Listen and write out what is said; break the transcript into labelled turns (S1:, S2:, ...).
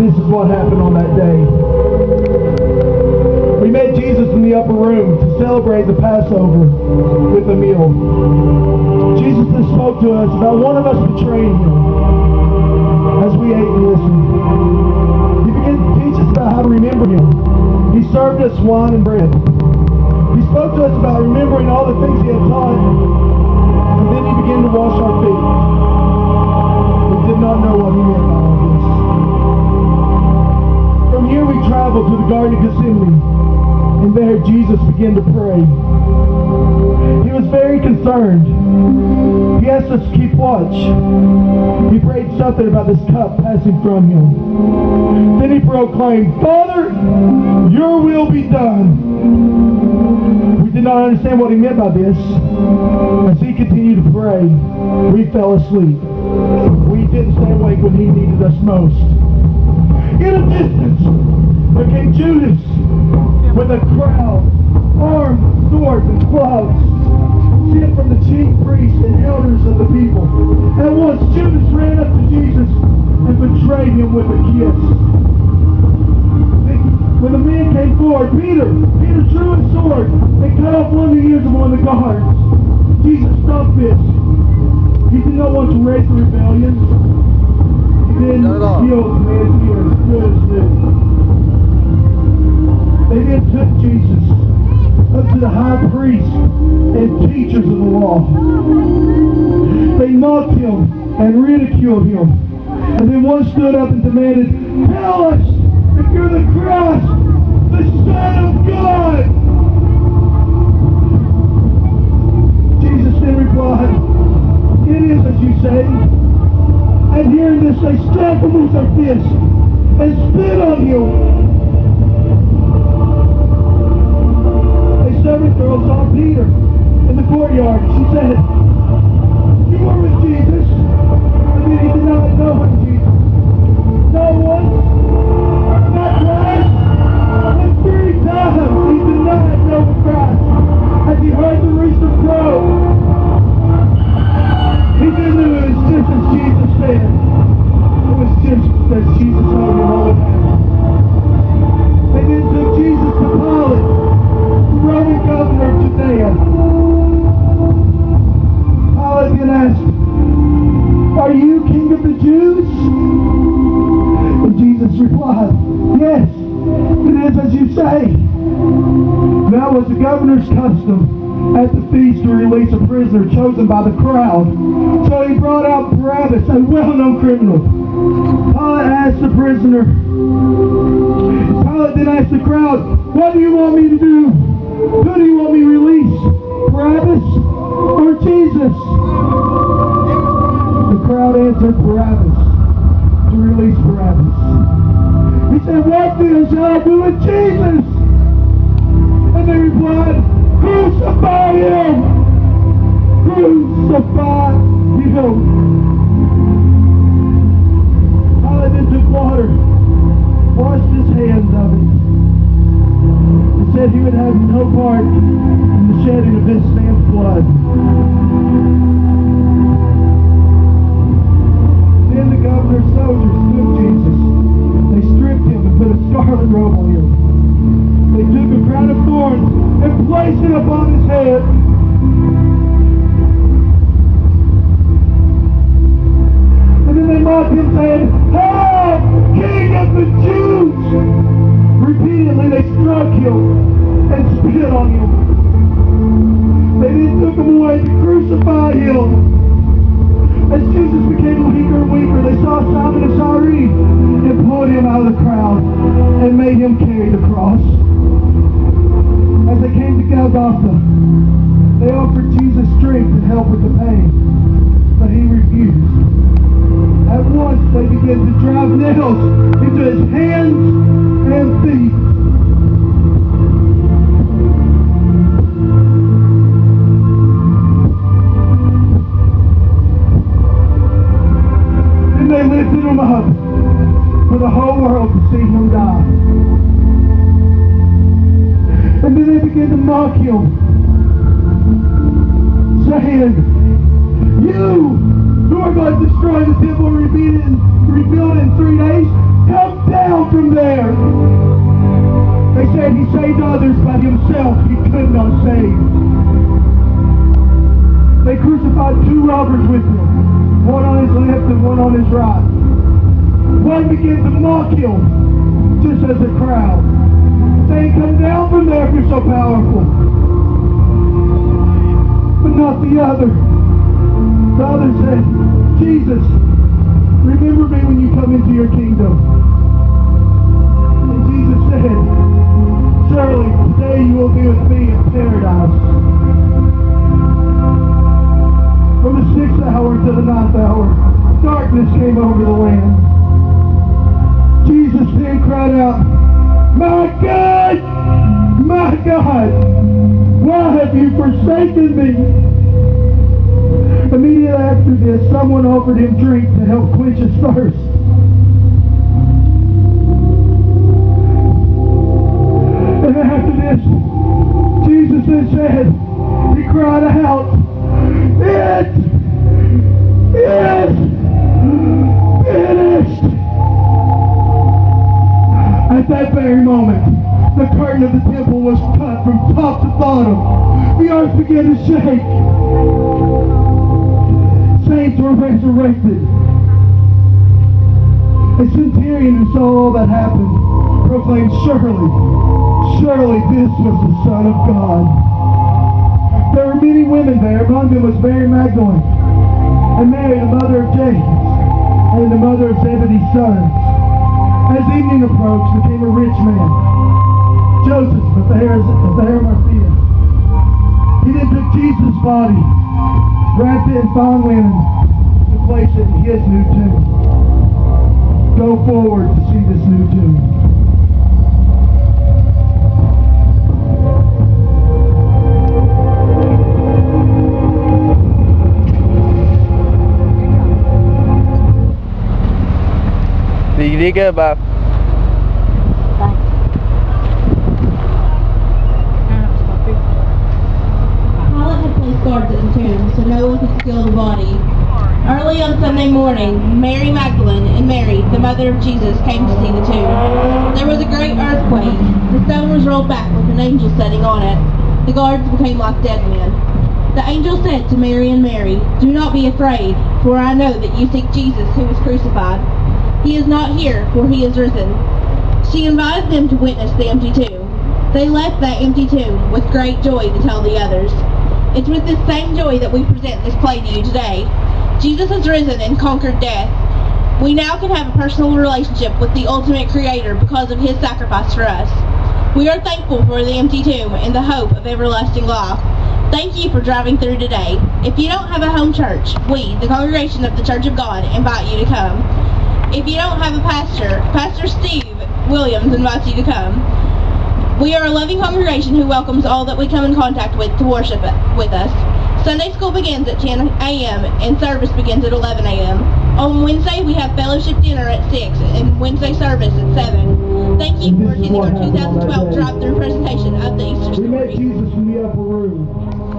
S1: this is what happened on that day. We met Jesus in the upper room to celebrate the Passover with a meal. Jesus then spoke to us about one of us betraying him as we ate and listened. He began to teach us about how to remember him. He served us wine and bread. He spoke to us about remembering all the things he had taught, and then he began to wash our feet. We did not know what he meant by all this. From here we traveled to the Garden of Gethsemane, and there Jesus began to pray. He was very concerned. He asked us to keep watch. He prayed something about this cup passing from him. Then he proclaimed, "Father, your will be done." We did not understand what he meant by this. As he continued to pray, we fell asleep. We didn't stay awake when he needed us most. In a distance, there came Judas with a crowd, armed, swords, and clubs, sent from the chief priests and elders of the people. At once Judas ran up to Jesus and betrayed him with a kiss. When the men came forward, Peter drew his sword and cut off one of the ears of one of the guards. Jesus stopped this. He did not want to raise the rebellion. He then healed the man's ears as good as new. They then took Jesus up to the high priests and teachers of the law. They mocked him and ridiculed him. And then one stood up and demanded, "Tell us if you're the Christ, the Son of God." Jesus then replied, "It is as you say." And hearing this, they struck him with their fists and spit on him. A servant girl saw Peter in the courtyard. She said, "You were with Jesus." And then he did not know him, Jesus. No one, not twice, but 3 times he did not know Christ. As he heard the rooster crow, he then knew it was just as Jesus said. It was just as Jesus told him all about. They then took Jesus to Pilate, the Roman governor of Judea. Pilate then asked, "Are you king of the Jews?" And Jesus replied, "Yes, it is as you say." Now was the governor's custom at the feast to release a prisoner chosen by the crowd. So he brought out Barabbas, a well-known criminal. Pilate asked the prisoner. Pilate then asked the crowd, "What do you want me to do? Who do you want me to release? Barabbas or Jesus?" The crowd answered Barabbas, to release Barabbas. He said, "What then shall I do with Jesus?" And they replied, "Crucify him! Crucify him!" Pilate then took water, washed his hands of it, and said he would have no part in the shedding of this man's blood. Then the governor's soldiers took Jesus. They stripped him and put a scarlet robe on him. They took a crown of thorns and placed it upon his head. And then they mocked him, saying, "Hail, King of the Jews!" Repeatedly they struck him and spit on him. They then took him away to crucify him. As Jesus became weaker and weaker, they saw Simon of Cyrene and pulled him out of the crowd and made him carry the cross. As they came to Golgotha, they offered Jesus strength and help with the pain, but he refused. At once they began to drive nails into his hands and feet. Then they lifted him up for the whole world to see him die. And then they began to mock him, saying, "You who are going to destroy the temple and rebuild it in 3 days, come down from there. They said he saved others, but himself he could not save. They crucified two robbers with him, one on his left and one on his right. One began to mock him, just as a crowd, saying, come down from there if you're so powerful. But not the other. The other said, Jesus, remember me when you come into your kingdom. And Jesus said, surely today you will be with me in paradise. From the 6th hour to the 9th hour, darkness came over the land. Jesus then cried out, my God, why have you forsaken me? Immediately after this, someone offered him drink to help quench his thirst. And after this, Jesus then said, he cried out, it is finished. At that very moment, the curtain of the temple was cut from top to bottom. The earth began to shake. Saints were resurrected. A centurion who saw all that happened proclaimed, surely this was the Son of God. There were many women there. Among them was Mary Magdalene, and Mary, the mother of James, and the mother of Zebedee's sons. As evening approached, there came a rich man, Joseph of the Arimathea. He then took Jesus' body, wrapped it in fine linen, and placed it in his new tomb. Go forward to see this new tomb.
S2: Diga, Bob.
S3: Pilate had placed guards at the tomb so no one could steal the body. Early on Sunday morning, Mary Magdalene and Mary, the mother of Jesus, came to see the tomb. There was a great earthquake. The stone was rolled back with an angel sitting on it. The guards became like dead men. The angel said to Mary and Mary, do not be afraid, for I know that you seek Jesus who was crucified. He is not here, for he is risen. She invited them to witness the empty tomb. They left that empty tomb with great joy to tell the others. It's with this same joy that we present this play to you today. Jesus has risen and conquered death. We now can have a personal relationship with the ultimate Creator because of his sacrifice for us. We are thankful for the empty tomb and the hope of everlasting life. Thank you for driving through today. If you don't have a home church, we, the congregation of the Church of God, invite you to come. If you don't have a pastor, Pastor Steve Williams invites you to come. We are a loving congregation who welcomes all that we come in contact with to worship with us. Sunday school begins at 10 a.m. and service begins at 11 a.m. On Wednesday, we have fellowship dinner at 6 and Wednesday service at 7. Thank you for attending our 2012 drive-through presentation of the Easter
S1: We met
S3: story.
S1: Jesus in the upper room.